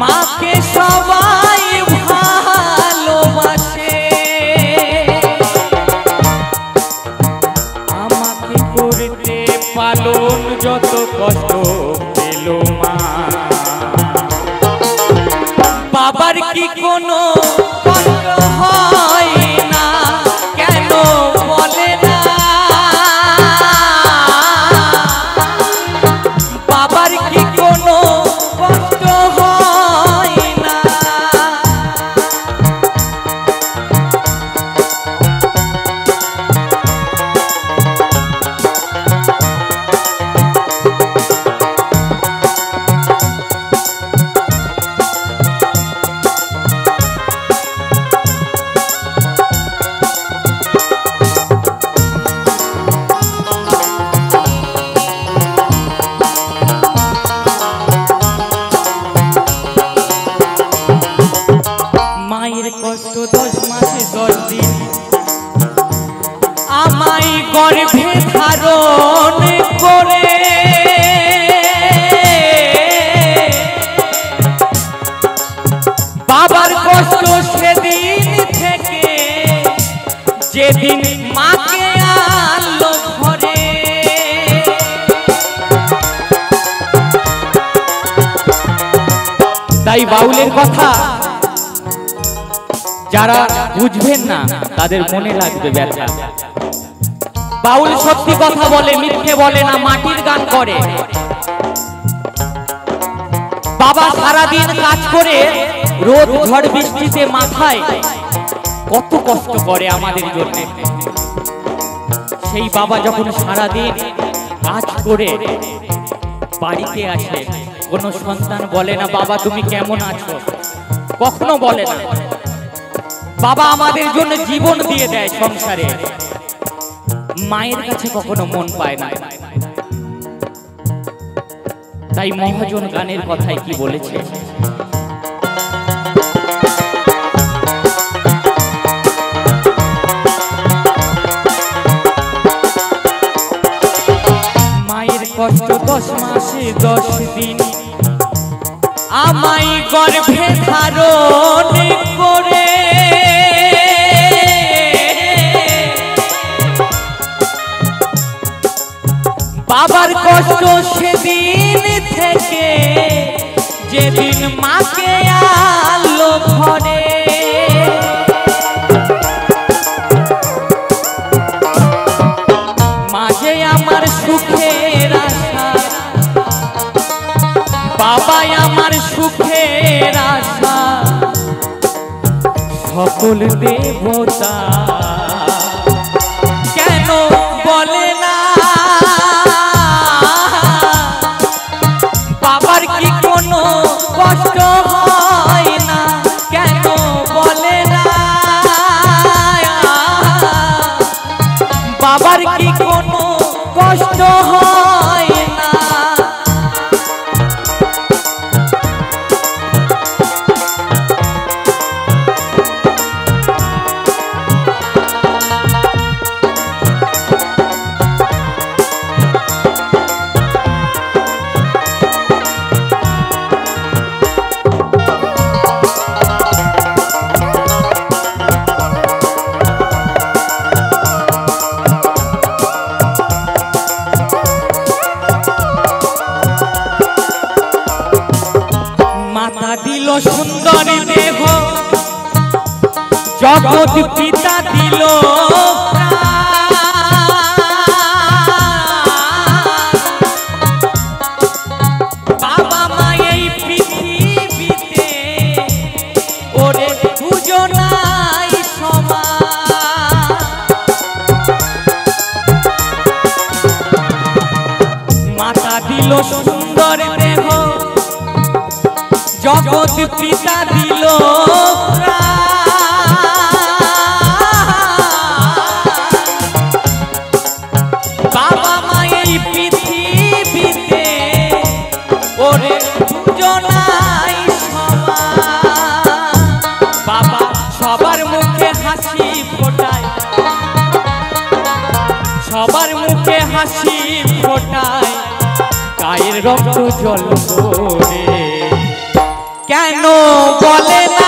মাকে সবাই ভালোবাসে, আমাকে করতে পালন যত কষ্ট পেল মা। বাবার কি কোনো কষ্ট হয় না, কেন বলে না? বাবার কি কোনো কষ্ট হয় না? মায়ের কষ্ট 10 মাসে 10 দিন আমায় গর্ভে ধারণ করে, বাবার কষ্ট সেদিন থেকে যেদিন মাকে আনলো ঘরে। তাই বাউলের কথা যারা বুঝবেন না তাদের মনে লাগবে ব্যথা। বাউল সত্যি কথা বলে, মিথ্যে বলে না, মাটির গান করে। বাবা সারাদিন কাজ করে রোদ ঝড় বৃষ্টিতে মাথায় কত কষ্ট করে আমাদের জন্য। সেই বাবা যখন সারাদিন কাজ করে বাড়িতে আসে, কোনো সন্তান বলে না বাবা তুমি কেমন আছো, কখনো বলে না। বাবা আমাদের জন্য জীবন দিয়ে দেয় সংসারে, মায়ের কাছে কখনো মন পায় না। তাই মহাজন গানের কথায় কি বলেছে, মায়ের কষ্ট 10 মাসে 10 দিন আমায় গর্ভে ধারণ করে, বাবার কষ্ট সেদিন থেকে যেদিন মাকে আনলো ঘরে। মাঝে আমার সুখের আশা, বাবাই আমার সুখের আশা, সকল দেবতা কেন বলে না? বাবার কি কোনো কষ্ট হয় না, কেন বলে না? বাবার কি কোনো কষ্ট হয় না? সুন্দর দেহ জগৎ পিতা দিল, বাবা মা এই পৃথিবীতে ওরে দুজনাই সমান। মাতা দিল সুন্দর দেহ জগৎ পিতা দিল, বাবা মা এই পৃথিবীতে ওরে দুজনাই সমান। বাবা সবার মুখে হাসি ফোটায়, সবার মুখে হাসি ফোটায়, গায়ের রক্ত জল করে কেন বলে না